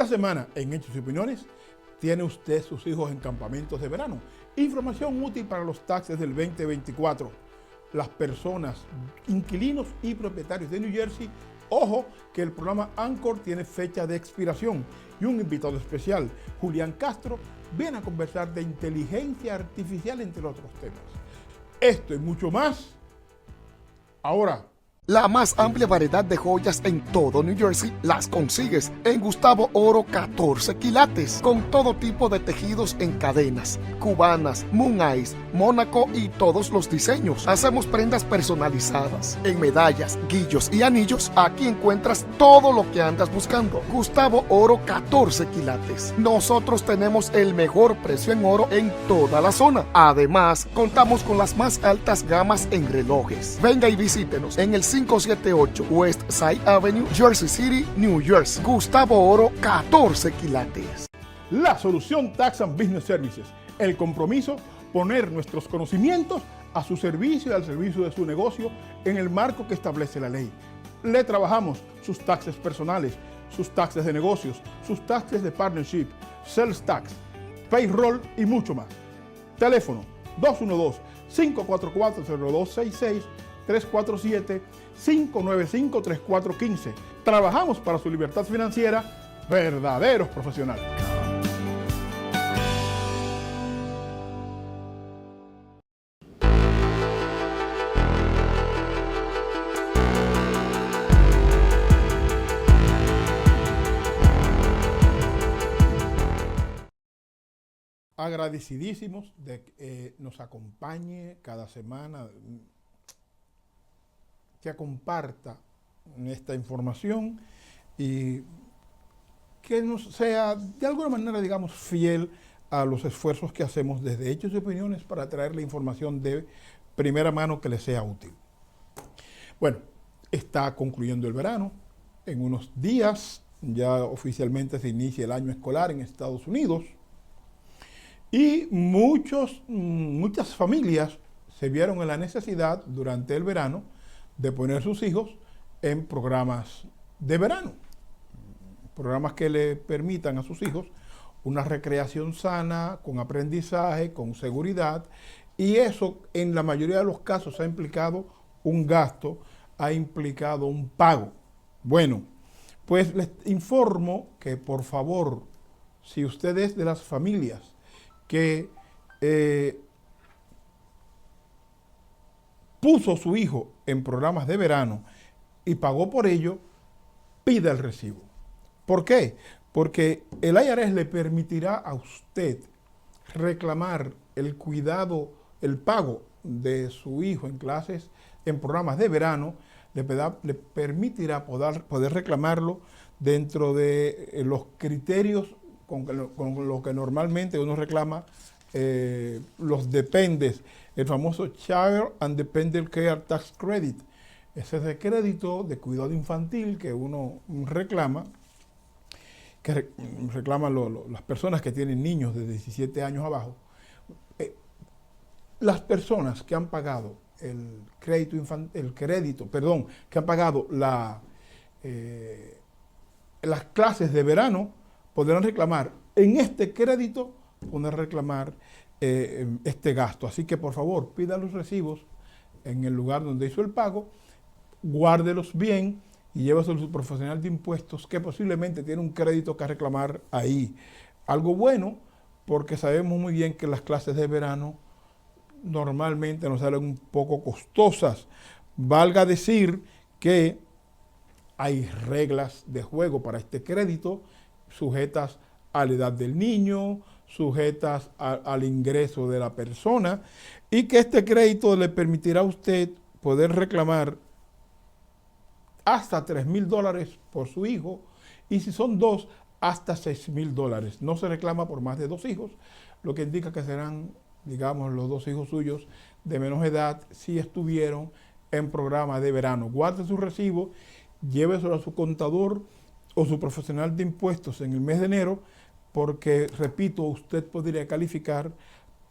semana, en Hechos y Opiniones, tiene usted sus hijos en campamentos de verano. Información útil para los taxes del 2024. Las personas, inquilinos y propietarios de New Jersey, ojo que el programa Anchor tiene fecha de expiración y un invitado especial, Julián Castro, viene a conversar de inteligencia artificial, entre otros temas. Esto y mucho más, ahora. La más amplia variedad de joyas en todo New Jersey las consigues en Gustavo Oro 14 quilates, con todo tipo de tejidos en cadenas, cubanas, Moon Eyes, Mónaco y todos los diseños. Hacemos prendas personalizadas en medallas, guillos y anillos. Aquí encuentras todo lo que andas buscando. Gustavo Oro 14 quilates. Nosotros tenemos el mejor precio en oro en toda la zona. Además, contamos con las más altas gamas en relojes. Venga y visítenos en el 578 West Side Avenue, Jersey City, New Jersey. Gustavo Oro 14 quilates. La solución Tax and Business Services. El compromiso, poner nuestros conocimientos a su servicio y al servicio de su negocio en el marco que establece la ley. Le trabajamos sus taxes personales, sus taxes de negocios, sus taxes de partnership, sales tax, payroll y mucho más. Teléfono 212-544-0266, 347-595-3415. Trabajamos para su libertad financiera, verdaderos profesionales. Agradecidísimos de que nos acompañe cada semana, que comparta esta información y que nos sea de alguna manera, digamos, fiel a los esfuerzos que hacemos desde Hechos y Opiniones para traerle información de primera mano que le sea útil. Bueno, está concluyendo el verano. En unos días ya oficialmente se inicia el año escolar en Estados Unidos. Y muchas familias se vieron en la necesidad durante el verano de poner sus hijos en programas de verano. Programas que le permitan a sus hijos una recreación sana, con aprendizaje, con seguridad. Y eso en la mayoría de los casos ha implicado un gasto, ha implicado un pago. Bueno, pues les informo que por favor, si usted es de las familias que puso su hijo en programas de verano y pagó por ello, pida el recibo. ¿Por qué? Porque el IRS le permitirá a usted reclamar el cuidado, el pago de su hijo en clases, en programas de verano, le permitirá poder reclamarlo dentro de los criterios con lo que normalmente uno reclama los dependes, el famoso Child and Dependent Care Tax Credit. Ese es el crédito de cuidado infantil que uno reclama, que reclaman las personas que tienen niños de 17 años abajo. Las personas que han pagado que han pagado las clases de verano, podrán reclamar en este crédito, este gasto. Así que por favor, pida los recibos en el lugar donde hizo el pago, guárdelos bien y lléveselos a su profesional de impuestos que posiblemente tiene un crédito que reclamar ahí. Algo bueno, porque sabemos muy bien que las clases de verano normalmente nos salen un poco costosas. Valga decir que hay reglas de juego para este crédito, sujetas a la edad del niño, sujetas al ingreso de la persona, y que este crédito le permitirá a usted poder reclamar hasta $3,000 por su hijo, y si son dos, hasta $6,000. No se reclama por más de 2 hijos, lo que indica que serán, digamos, los 2 hijos suyos de menos edad si estuvieron en programa de verano. Guarde su recibo, lléveselo a su contador o su profesional de impuestos en el mes de enero, porque, repito, usted podría calificar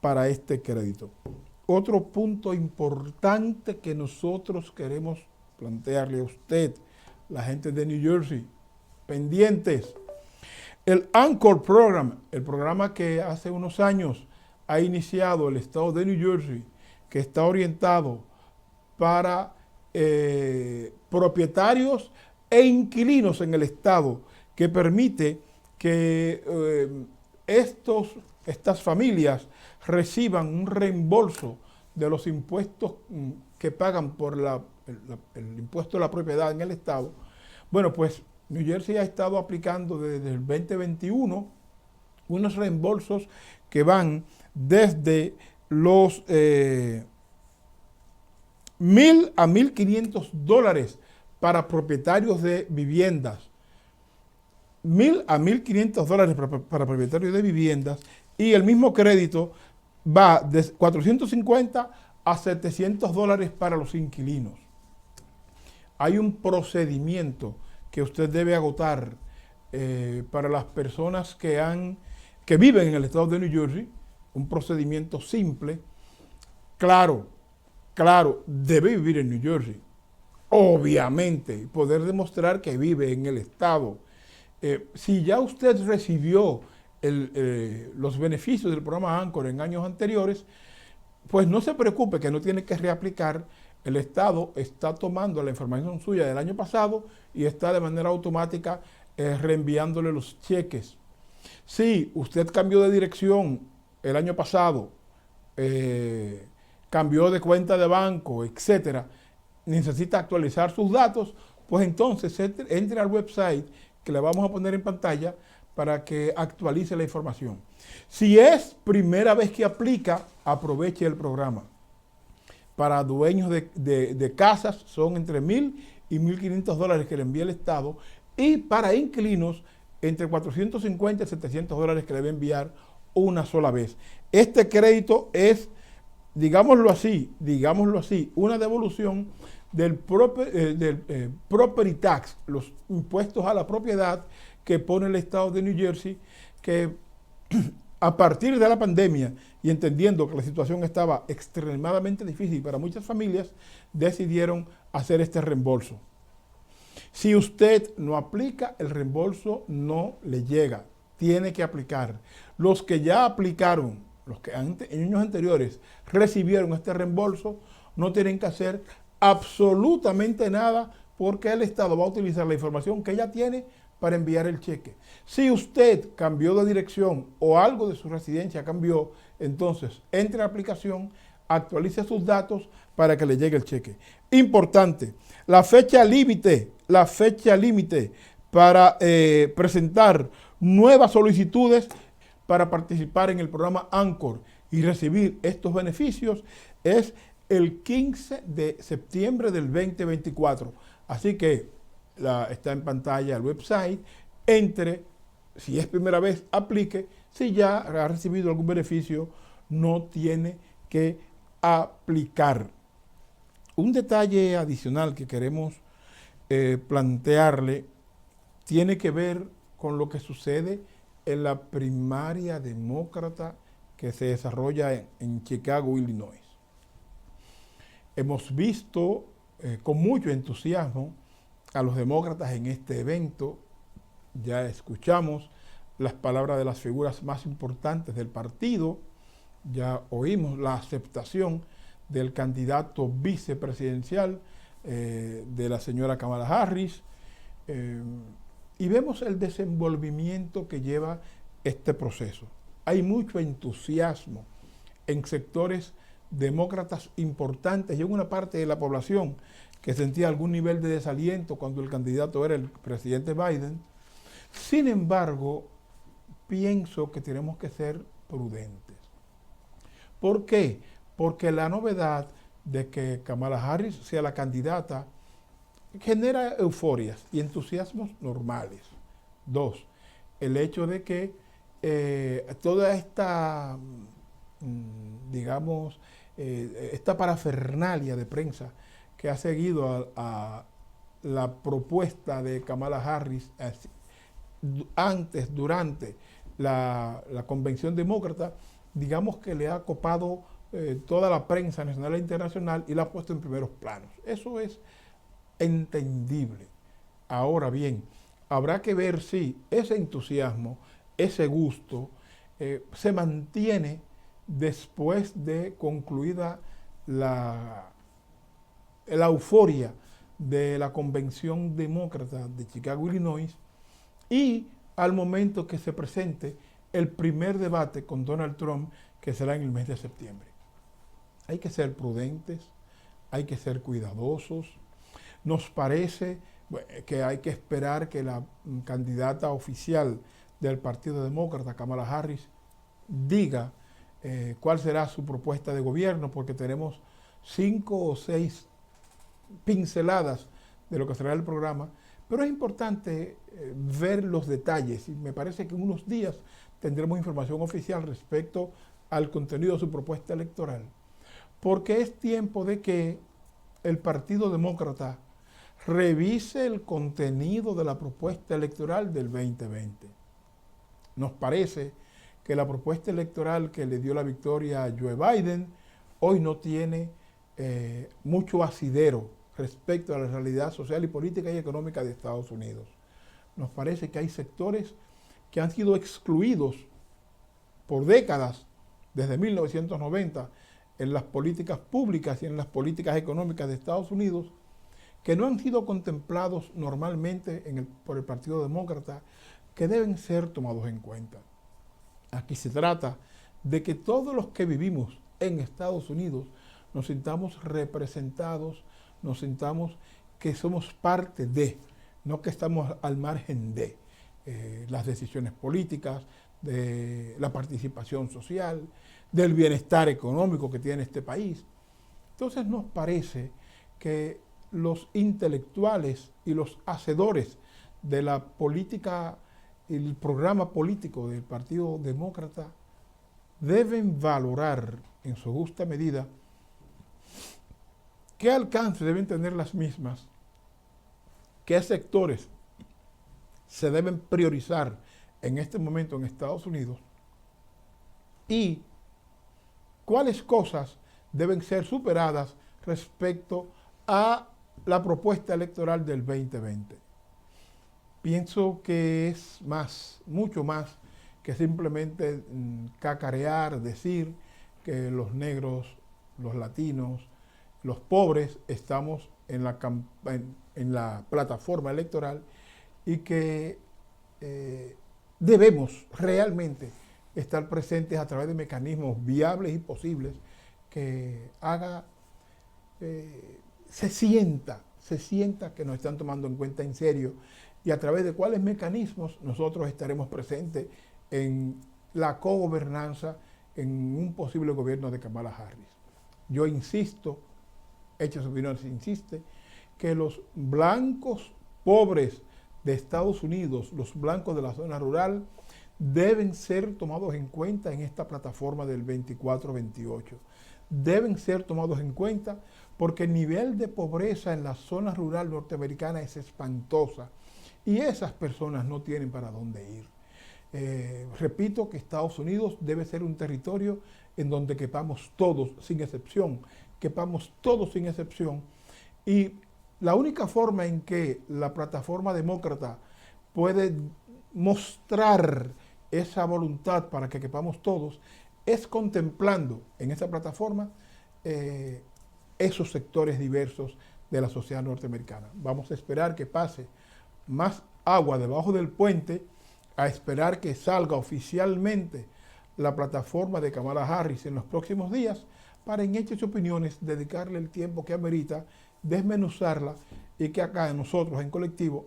para este crédito. Otro punto importante que nosotros queremos plantearle a usted, la gente de New Jersey, pendientes. El Anchor Program, el programa que hace unos años ha iniciado el estado de New Jersey, que está orientado para propietarios e inquilinos en el estado, que permite que estas familias reciban un reembolso de los impuestos que pagan por el impuesto de la propiedad en el estado. Bueno, pues New Jersey ha estado aplicando desde el 2021 unos reembolsos que van desde los $1,000 a $1,500 para propietarios de viviendas. $1,000 a $1,500 para propietarios de viviendas, y el mismo crédito va de $450 a $700 para los inquilinos. Hay un procedimiento que usted debe agotar para las personas que viven en el estado de New Jersey, un procedimiento simple. Claro, debe vivir en New Jersey, obviamente, poder demostrar que vive en el estado. Si ya usted recibió los beneficios del programa Anchor en años anteriores, pues no se preocupe que no tiene que reaplicar. El Estado está tomando la información suya del año pasado y está de manera automática reenviándole los cheques. Si usted cambió de dirección el año pasado, cambió de cuenta de banco, etcétera, necesita actualizar sus datos, pues entonces entre al website que le vamos a poner en pantalla para que actualice la información. Si es primera vez que aplica, aproveche el programa. Para dueños de casas son entre $1,000 y $1,500 que le envía el Estado, y para inquilinos entre $450 y $700 que le va a enviar una sola vez. Este crédito es, digámoslo así, una devolución del property tax, los impuestos a la propiedad que pone el estado de New Jersey, que a partir de la pandemia y entendiendo que la situación estaba extremadamente difícil para muchas familias, decidieron hacer este reembolso. Si usted no aplica, el reembolso no le llega, tiene que aplicar. Los que ya aplicaron, los que en años anteriores recibieron este reembolso, no tienen que hacer absolutamente nada, porque el Estado va a utilizar la información que ya tiene para enviar el cheque. Si usted cambió de dirección o algo de su residencia cambió, entonces entre a la aplicación, actualice sus datos para que le llegue el cheque. Importante, la fecha límite para presentar nuevas solicitudes para participar en el programa Anchor y recibir estos beneficios es el 15 de septiembre del 2024. Así que está en pantalla el website, si es primera vez, aplique. Si ya ha recibido algún beneficio, no tiene que aplicar. Un detalle adicional que queremos plantearle tiene que ver con lo que sucede en la primaria demócrata que se desarrolla en Chicago, Illinois. Hemos visto con mucho entusiasmo a los demócratas en este evento. Ya escuchamos las palabras de las figuras más importantes del partido, ya oímos la aceptación del candidato vicepresidencial de la señora Kamala Harris, y vemos el desenvolvimiento que lleva este proceso. Hay mucho entusiasmo en sectores demócratas importantes y en una parte de la población que sentía algún nivel de desaliento cuando el candidato era el presidente Biden. Sin embargo, pienso que tenemos que ser prudentes. ¿Por qué? Porque la novedad de que Kamala Harris sea la candidata genera euforias y entusiasmos normales. 2, el hecho de que toda esta, digamos, esta parafernalia de prensa que ha seguido a la propuesta de Kamala Harris antes, durante la convención demócrata, digamos que le ha copado toda la prensa nacional e internacional y la ha puesto en primeros planos. Eso es entendible. Ahora bien, habrá que ver si ese entusiasmo, ese gusto, se mantiene después de concluida la euforia de la Convención Demócrata de Chicago, Illinois, y al momento que se presente el primer debate con Donald Trump, que será en el mes de septiembre. Hay que ser prudentes, hay que ser cuidadosos. Nos parece que hay que esperar que la candidata oficial del Partido Demócrata, Kamala Harris, diga cuál será su propuesta de gobierno, porque tenemos 5 o 6 pinceladas de lo que será el programa, pero es importante ver los detalles y me parece que en unos días tendremos información oficial respecto al contenido de su propuesta electoral, porque es tiempo de que el Partido Demócrata revise el contenido de la propuesta electoral del 2020. Nos parece que la propuesta electoral que le dio la victoria a Joe Biden hoy no tiene mucho asidero respecto a la realidad social y política y económica de Estados Unidos. Nos parece que hay sectores que han sido excluidos por décadas, desde 1990, en las políticas públicas y en las políticas económicas de Estados Unidos, que no han sido contemplados normalmente por el Partido Demócrata, que deben ser tomados en cuenta. Aquí se trata de que todos los que vivimos en Estados Unidos nos sintamos representados, nos sintamos que somos parte de, no que estamos al margen de las decisiones políticas, de la participación social, del bienestar económico que tiene este país. Entonces nos parece que los intelectuales y los hacedores de la política, el programa político del Partido Demócrata deben valorar en su justa medida qué alcance deben tener las mismas, qué sectores se deben priorizar en este momento en Estados Unidos y cuáles cosas deben ser superadas respecto a la propuesta electoral del 2020. Pienso que es mucho más que simplemente cacarear, decir que los negros, los latinos, los pobres estamos en la plataforma electoral y que debemos realmente estar presentes a través de mecanismos viables y posibles que se sienta que nos están tomando en cuenta en serio y a través de cuáles mecanismos nosotros estaremos presentes en la cogobernanza en un posible gobierno de Kamala Harris. Yo insisto, Hechos Opiniones insiste, que los blancos pobres de Estados Unidos, los blancos de la zona rural, deben ser tomados en cuenta en esta plataforma del 24-28. Deben ser tomados en cuenta porque el nivel de pobreza en la zona rural norteamericana es espantosa y esas personas no tienen para dónde ir. Repito que Estados Unidos debe ser un territorio en donde quepamos todos sin excepción, y la única forma en que la plataforma demócrata puede mostrar esa voluntad para que quepamos todos es contemplando en esa plataforma esos sectores diversos de la sociedad norteamericana. Vamos a esperar que pase más agua debajo del puente, a esperar que salga oficialmente la plataforma de Kamala Harris en los próximos días, para en Hechos y Opiniones dedicarle el tiempo que amerita, desmenuzarla y que acá nosotros en colectivo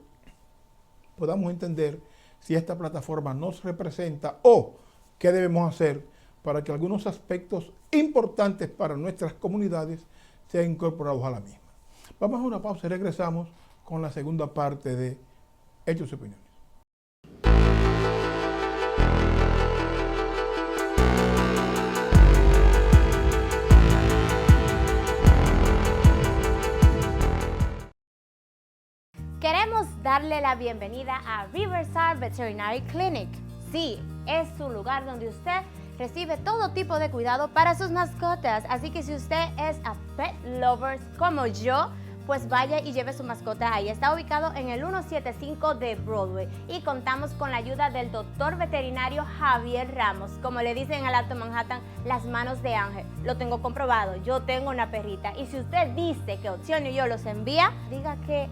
podamos entender si esta plataforma nos representa o qué debemos hacer para que algunos aspectos importantes para nuestras comunidades sean incorporados a la misma. Vamos a una pausa y regresamos con la segunda parte de Hechos y Opiniones. Queremos darle la bienvenida a Riverside Veterinary Clinic. Sí, es un lugar donde usted recibe todo tipo de cuidado para sus mascotas. Así que si usted es a pet lover como yo, pues vaya y lleve su mascota ahí. Está ubicado en el 175 de Broadway y contamos con la ayuda del doctor veterinario Javier Ramos. Como le dicen en el Alto Manhattan, las manos de ángel. Lo tengo comprobado, yo tengo una perrita y si usted dice que Opción y yo los envía, diga que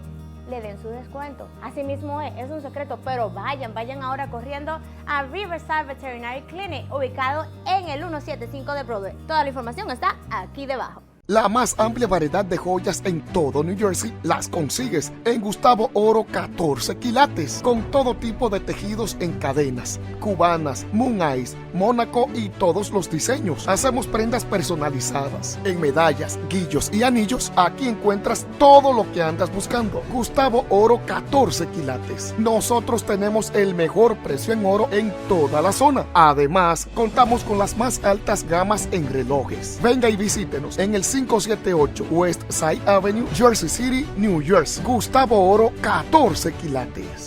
le den su descuento. Así mismo es un secreto, pero vayan ahora corriendo a Riverside Veterinary Clinic, ubicado en el 175 de Broadway. Toda la información está aquí debajo. La más amplia variedad de joyas en todo New Jersey las consigues en Gustavo Oro 14 quilates, con todo tipo de tejidos en cadenas, cubanas, moon eyes, mónaco y todos los diseños. Hacemos prendas personalizadas en medallas, guillos y anillos. Aquí encuentras todo lo que andas buscando. Gustavo Oro 14 quilates. Nosotros tenemos el mejor precio en oro en toda la zona. Además, contamos con las más altas gamas en relojes. Venga y visítenos en el 578 West Side Avenue, Jersey City, New Jersey. Gustavo Oro 14 quilates.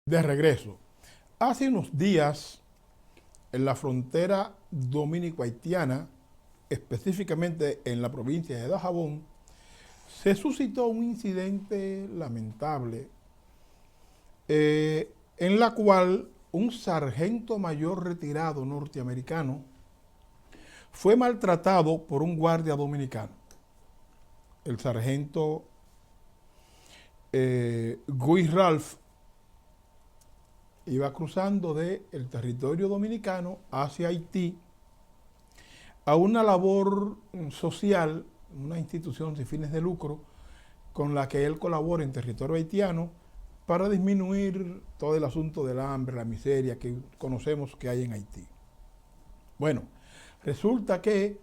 De regreso. Hace unos días, en la frontera dominico-haitiana, específicamente en la provincia de Dajabón, se suscitó un incidente lamentable en la cual un sargento mayor retirado norteamericano fue maltratado por un guardia dominicano. El sargento Guy Ralph iba cruzando del territorio dominicano hacia Haití a una labor social, una institución sin fines de lucro con la que él colabora en territorio haitiano para disminuir todo el asunto del hambre, la miseria que conocemos que hay en Haití. Bueno, resulta que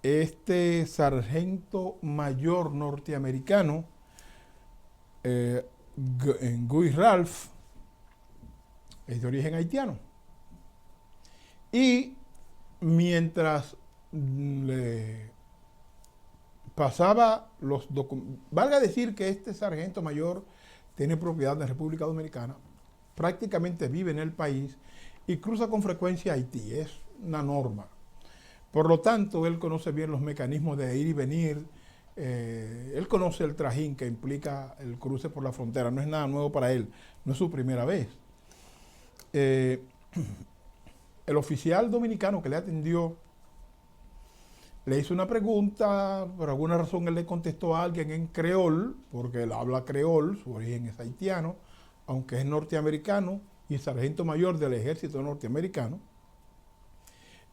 este sargento mayor norteamericano, Guy Ralph, es de origen haitiano. Y mientras le pasaba los documentos, valga decir que este sargento mayor tiene propiedad en República Dominicana, prácticamente vive en el país y cruza con frecuencia a Haití, es una norma. Por lo tanto, él conoce bien los mecanismos de ir y venir, él conoce el trajín que implica el cruce por la frontera, no es nada nuevo para él, no es su primera vez. El oficial dominicano que le atendió le hizo una pregunta, por alguna razón él le contestó a alguien en creol, porque él habla creol, su origen es haitiano, aunque es norteamericano y sargento mayor del ejército norteamericano.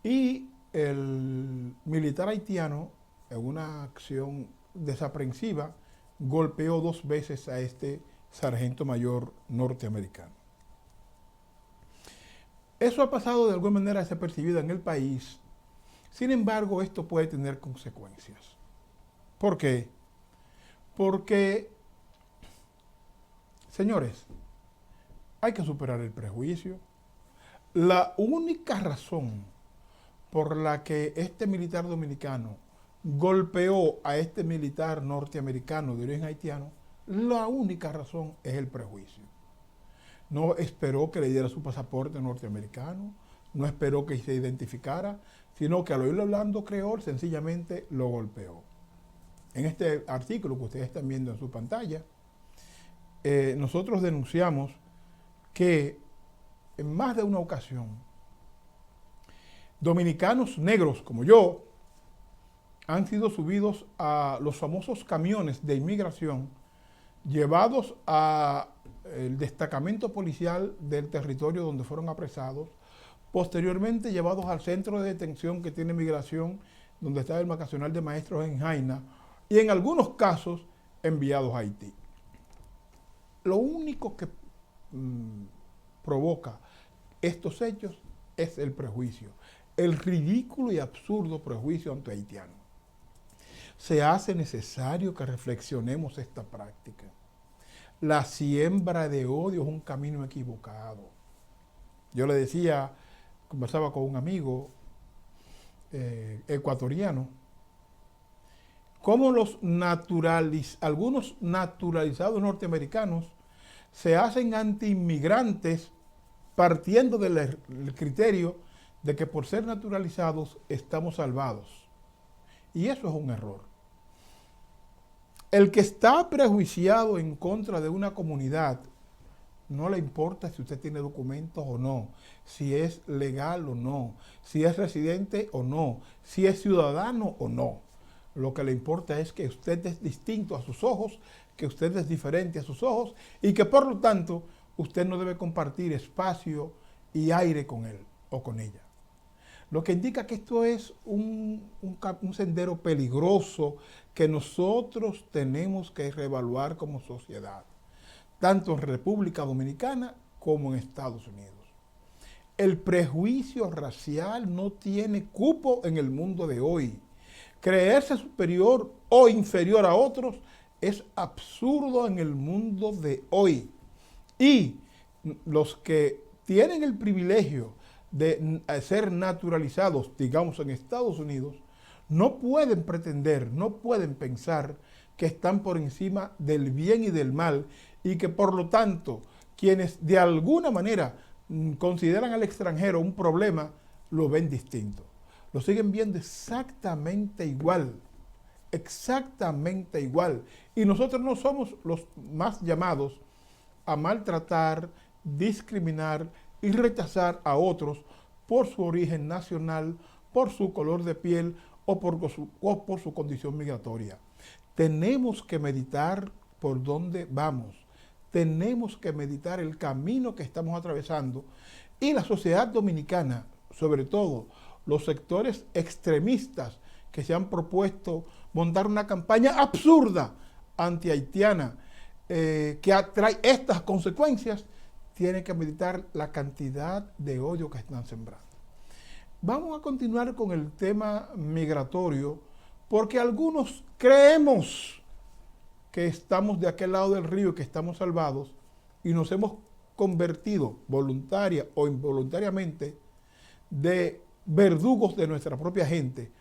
Y el militar haitiano, en una acción desaprensiva, golpeó 2 veces a este sargento mayor norteamericano. Eso ha pasado de alguna manera desapercibido en el país. Sin embargo, esto puede tener consecuencias. ¿Por qué? Porque, señores, hay que superar el prejuicio. La única razón por la que este militar dominicano golpeó a este militar norteamericano de origen haitiano, la única razón es el prejuicio. No esperó que le diera su pasaporte norteamericano, no esperó que se identificara, sino que al oírlo hablando creol, sencillamente lo golpeó. En este artículo que ustedes están viendo en su pantalla, nosotros denunciamos que en más de una ocasión, dominicanos negros como yo han sido subidos a los famosos camiones de inmigración, llevados al destacamento policial del territorio donde fueron apresados, posteriormente llevados al centro de detención que tiene migración, donde está el vacacional de maestros en Jaina, y en algunos casos enviados a Haití. Lo único que provoca estos hechos es el prejuicio, el ridículo y absurdo prejuicio anti-haitiano. Se hace necesario que reflexionemos esta práctica. La siembra de odio es un camino equivocado. Yo le decía, conversaba con un amigo ecuatoriano, cómo algunos naturalizados norteamericanos se hacen anti-inmigrantes partiendo del criterio de que por ser naturalizados estamos salvados. Y eso es un error. El que está prejuiciado en contra de una comunidad, no le importa si usted tiene documentos o no, si es legal o no, si es residente o no, si es ciudadano o no. Lo que le importa es que usted es distinto a sus ojos, que usted es diferente a sus ojos y que por lo tanto usted no debe compartir espacio y aire con él o con ella. Lo que indica que esto es un sendero peligroso que nosotros tenemos que reevaluar como sociedad, tanto en República Dominicana como en Estados Unidos. El prejuicio racial no tiene cupo en el mundo de hoy. Creerse superior o inferior a otros es absurdo en el mundo de hoy. Y los que tienen el privilegio de ser naturalizados, digamos en Estados Unidos, no pueden pretender, no pueden pensar que están por encima del bien y del mal y que por lo tanto quienes de alguna manera consideran al extranjero un problema, lo ven distinto. Lo siguen viendo exactamente igual, exactamente igual. Y nosotros no somos los más llamados a maltratar, discriminar y rechazar a otros por su origen nacional, por su color de piel o por su condición migratoria. Tenemos que meditar por dónde vamos. Tenemos que meditar el camino que estamos atravesando. Y la sociedad dominicana, sobre todo los sectores extremistas que se han propuesto montar una campaña absurda anti-haitiana que atrae estas consecuencias, tiene que meditar la cantidad de odio que están sembrando. Vamos a continuar con el tema migratorio, porque algunos creemos que estamos de aquel lado del río, que estamos salvados, y nos hemos convertido voluntaria o involuntariamente de verdugos de nuestra propia gente,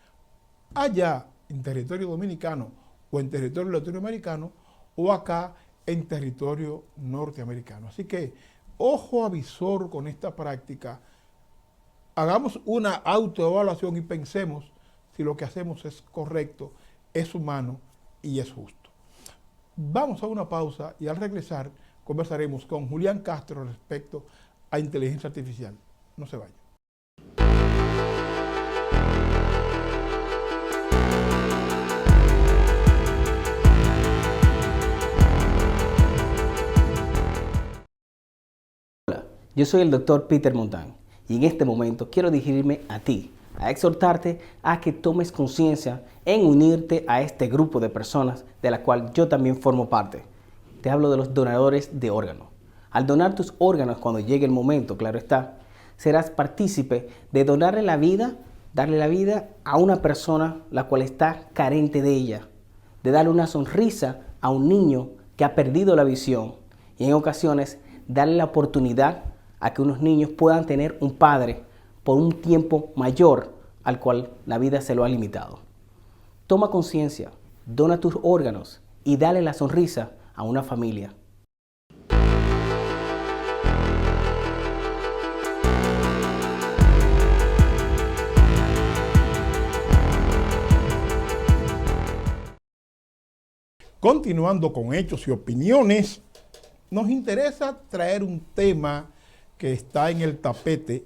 allá en territorio dominicano o en territorio latinoamericano o acá en territorio norteamericano. Así que ojo avisor con esta práctica. Hagamos una autoevaluación y pensemos si lo que hacemos es correcto, es humano y es justo. Vamos a una pausa y al regresar conversaremos con Julián Castro respecto a inteligencia artificial. No se vayan. Hola, yo soy el Dr. Peter Montán y en este momento quiero dirigirme a ti, a exhortarte a que tomes conciencia en unirte a este grupo de personas de la cual yo también formo parte. Te hablo de los donadores de órganos. Al donar tus órganos cuando llegue el momento, claro está, serás partícipe de donarle la vida, darle la vida a una persona la cual está carente de ella, de darle una sonrisa a un niño que ha perdido la visión y en ocasiones darle la oportunidad a que unos niños puedan tener un padre por un tiempo mayor al cual la vida se lo ha limitado. Toma conciencia, dona tus órganos y dale la sonrisa a una familia. Continuando con hechos y opiniones, nos interesa traer un tema que está en el tapete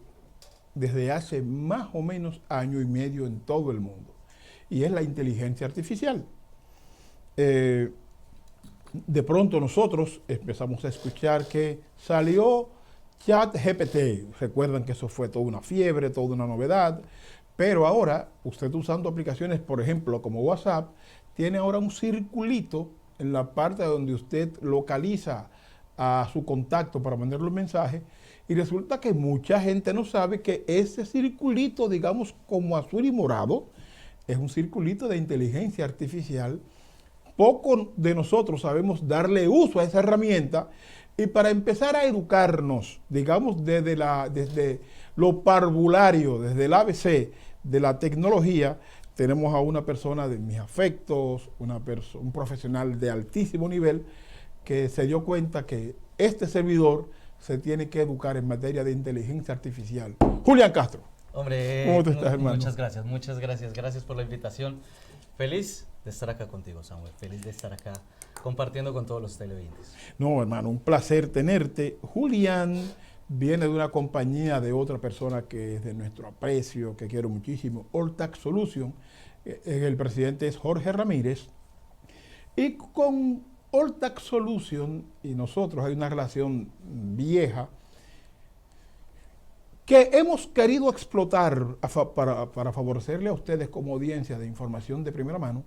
desde hace más o menos año y medio en todo el mundo, y es la inteligencia artificial. De pronto nosotros empezamos a escuchar que salió ChatGPT. Recuerdan que eso fue toda una fiebre, toda una novedad, pero ahora usted usando aplicaciones, por ejemplo, como WhatsApp, tiene ahora un circulito en la parte donde usted localiza a su contacto para mandarle un mensaje, y resulta que mucha gente no sabe que ese circulito, digamos como azul y morado, es un circulito de inteligencia artificial. Poco de nosotros sabemos darle uso a esa herramienta, y para empezar a educarnos, digamos desde lo parvulario, desde el ABC de la tecnología, tenemos a una persona de mis afectos, un profesional de altísimo nivel, que se dio cuenta que este servidor se tiene que educar en materia de inteligencia artificial. Julián Castro. Hombre, ¿Cómo tú estás, hermano? muchas gracias por la invitación. Feliz de estar acá contigo, Samuel, feliz de estar acá compartiendo con todos los televidentes. No, hermano, un placer tenerte. Julián viene de una compañía de otra persona que es de nuestro aprecio, que quiero muchísimo, Alltax Solution. El presidente es Jorge Ramírez. Y con Alltax Solution y nosotros hay una relación vieja que hemos querido explotar para favorecerle a ustedes como audiencia de información de primera mano,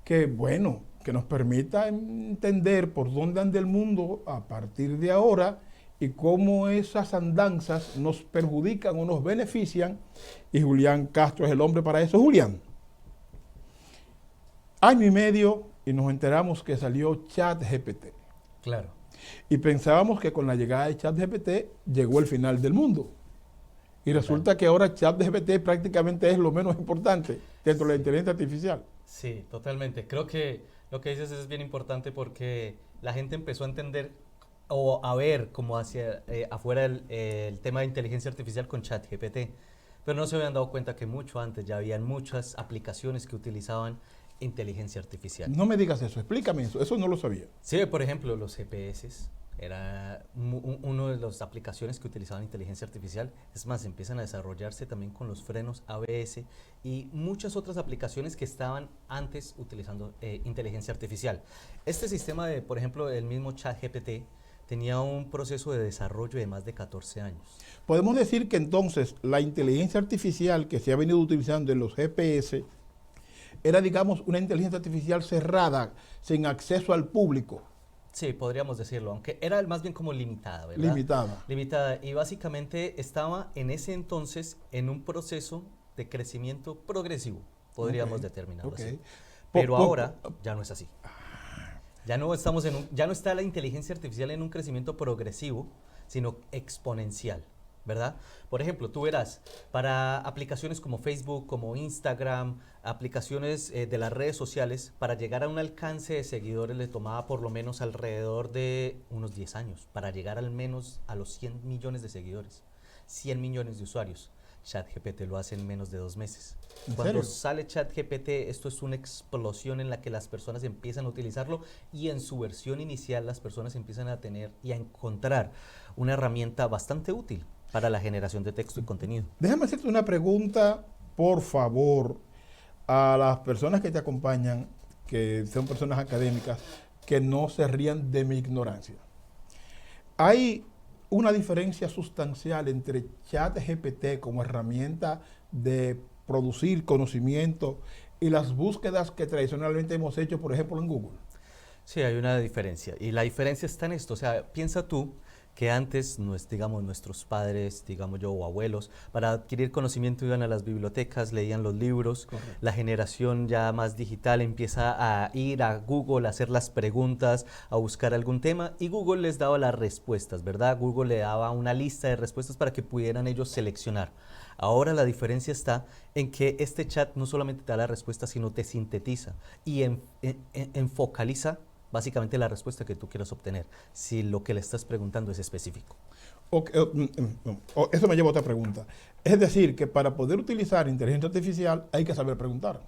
que bueno, que nos permita entender por dónde anda el mundo a partir de ahora y cómo esas andanzas nos perjudican o nos benefician, y Julián Castro es el hombre para eso. Julián, año y medio y nos enteramos que salió ChatGPT. Claro. Y pensábamos que con la llegada de ChatGPT llegó el final del mundo. Y resulta que ahora ChatGPT prácticamente es lo menos importante dentro de la inteligencia artificial. Sí, totalmente. Creo que lo que dices es bien importante porque la gente empezó a entender o a ver como hacia afuera el tema de inteligencia artificial con ChatGPT, pero no se habían dado cuenta que mucho antes ya habían muchas aplicaciones que utilizaban inteligencia artificial. No me digas eso, explícame eso no lo sabía. Sí, por ejemplo, los GPS era uno de las aplicaciones que utilizaban inteligencia artificial. Es más, empiezan a desarrollarse también con los frenos ABS y muchas otras aplicaciones que estaban antes utilizando inteligencia artificial. Este sistema de, por ejemplo, el mismo ChatGPT tenía un proceso de desarrollo de más de 14 años. Podemos decir que entonces la inteligencia artificial que se ha venido utilizando en los GPS era, digamos, una inteligencia artificial cerrada, sin acceso al público. Sí, podríamos decirlo, aunque era más bien como limitada, ¿verdad? Limitada. Limitada, y básicamente estaba en ese entonces en un proceso de crecimiento progresivo, podríamos determinarlo así. Pero ahora ya no es así. Ya no estamos ya no está la inteligencia artificial en un crecimiento progresivo, sino exponencial, ¿verdad? Por ejemplo, tú verás, para aplicaciones como Facebook, como Instagram, aplicaciones de las redes sociales, para llegar a un alcance de seguidores le tomaba por lo menos alrededor de unos 10 años, para llegar al menos a los 100 millones de seguidores, 100 millones de usuarios. ChatGPT lo hace en menos de 2 meses. Cuando sale ChatGPT, esto es una explosión en la que las personas empiezan a utilizarlo y en su versión inicial las personas empiezan a tener y a encontrar una herramienta bastante útil para la generación de texto y contenido. Déjame hacerte una pregunta, por favor, a las personas que te acompañan, que son personas académicas, que no se rían de mi ignorancia. Hay una diferencia sustancial entre ChatGPT como herramienta de producir conocimiento y las búsquedas que tradicionalmente hemos hecho, por ejemplo, en Google. Sí, hay una diferencia. Y la diferencia está en esto. O sea, piensa tú que antes, digamos, nuestros padres, digamos yo, o abuelos, para adquirir conocimiento iban a las bibliotecas, leían los libros. Correcto. La generación ya más digital empieza a ir a Google, a hacer las preguntas, a buscar algún tema, y Google les daba las respuestas, ¿verdad? Google le daba una lista de respuestas para que pudieran ellos seleccionar. Ahora la diferencia está en que este chat no solamente te da la respuesta, sino te sintetiza y enfocaliza básicamente la respuesta que tú quieras obtener, si lo que le estás preguntando es específico. Eso me lleva a otra pregunta. Es decir, que para poder utilizar inteligencia artificial hay que saber preguntar.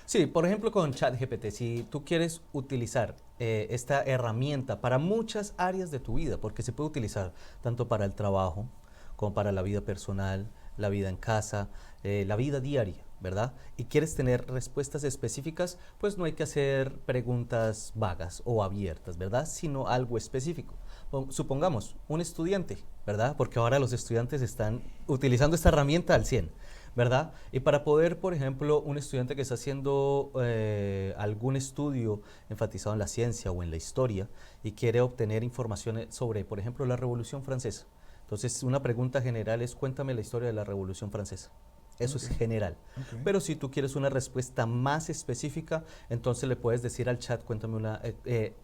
Sí, por ejemplo con ChatGPT, si tú quieres utilizar esta herramienta para muchas áreas de tu vida, porque se puede utilizar tanto para el trabajo como para la vida personal, la vida en casa, la vida diaria, ¿verdad? Y quieres tener respuestas específicas, pues no hay que hacer preguntas vagas o abiertas, ¿verdad? Sino algo específico. Supongamos, un estudiante, ¿verdad? Porque ahora los estudiantes están utilizando esta herramienta al 100, ¿verdad? Y para poder, por ejemplo, un estudiante que está haciendo algún estudio enfatizado en la ciencia o en la historia y quiere obtener información sobre, por ejemplo, la Revolución Francesa. Entonces, una pregunta general es, cuéntame la historia de la Revolución Francesa. Eso es general. Pero si tú quieres una respuesta más específica, entonces le puedes decir al chat, cuéntame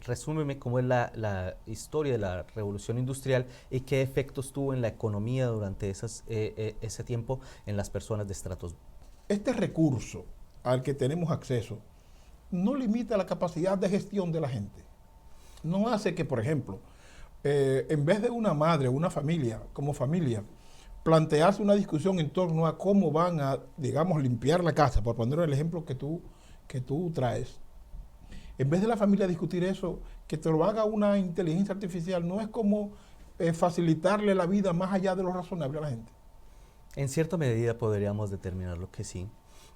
resúmeme cómo es la historia de la Revolución Industrial y qué efectos tuvo en la economía durante ese tiempo en las personas de estratos. Este recurso al que tenemos acceso no limita la capacidad de gestión de la gente. No hace que, por ejemplo, en vez de una madre, una familia, como familia, plantearse una discusión en torno a cómo van a, digamos, limpiar la casa, por poner el ejemplo que tú traes, en vez de la familia discutir eso, que te lo haga una inteligencia artificial, no es como facilitarle la vida más allá de lo razonable a la gente. En cierta medida podríamos determinarlo que sí,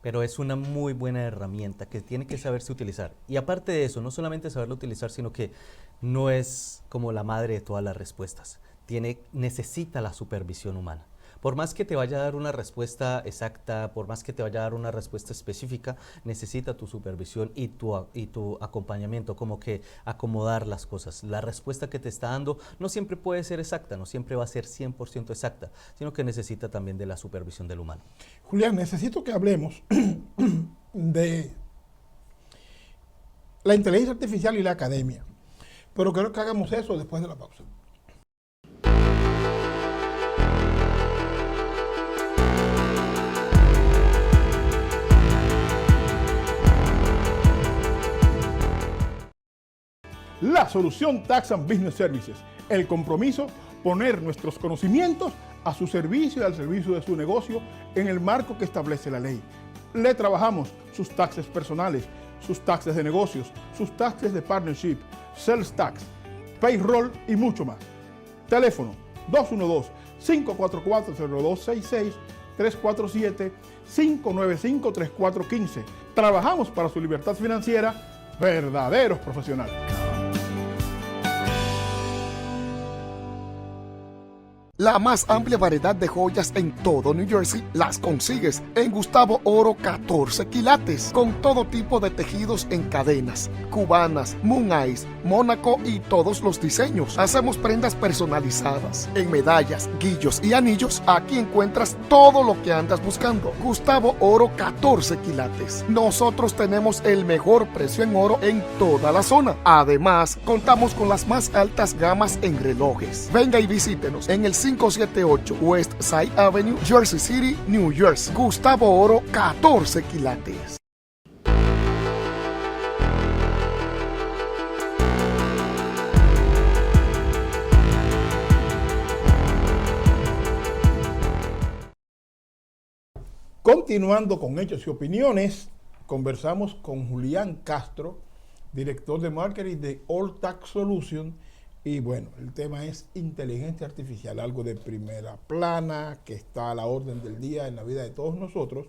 pero es una muy buena herramienta que tiene que saberse utilizar. Y aparte de eso, no solamente saberlo utilizar, sino que no es como la madre de todas las respuestas. Necesita la supervisión humana. Por más que te vaya a dar una respuesta exacta, por más que te vaya a dar una respuesta específica, necesita tu supervisión y tu acompañamiento, como que acomodar las cosas. La respuesta que te está dando no siempre puede ser exacta, no siempre va a ser 100% exacta, sino que necesita también de la supervisión del humano. Julián, necesito que hablemos de la inteligencia artificial y la academia, pero creo que hagamos eso después de la pausa. La solución Tax and Business Services. El compromiso, poner nuestros conocimientos a su servicio y al servicio de su negocio en el marco que establece la ley. Le trabajamos sus taxes personales, sus taxes de negocios, sus taxes de partnership, sales tax, payroll y mucho más. Teléfono 212-544-0266, 347-595-3415. Trabajamos para su libertad financiera, verdaderos profesionales. La más amplia variedad de joyas en todo New Jersey las consigues en Gustavo Oro 14 quilates, con todo tipo de tejidos en cadenas, cubanas, moon eyes, mónaco y todos los diseños. Hacemos prendas personalizadas en medallas, guillos y anillos. Aquí encuentras todo lo que andas buscando. Gustavo Oro 14 quilates. Nosotros tenemos el mejor precio en oro en toda la zona. Además, contamos con las más altas gamas en relojes. Venga y visítenos en el 578 West Side Avenue, Jersey City, New Jersey. Gustavo Oro 14 quilates. Continuando con hechos y opiniones, conversamos con Julián Castro, director de marketing de All Tax Solutions. Y bueno, el tema es inteligencia artificial, algo de primera plana, que está a la orden del día en la vida de todos nosotros.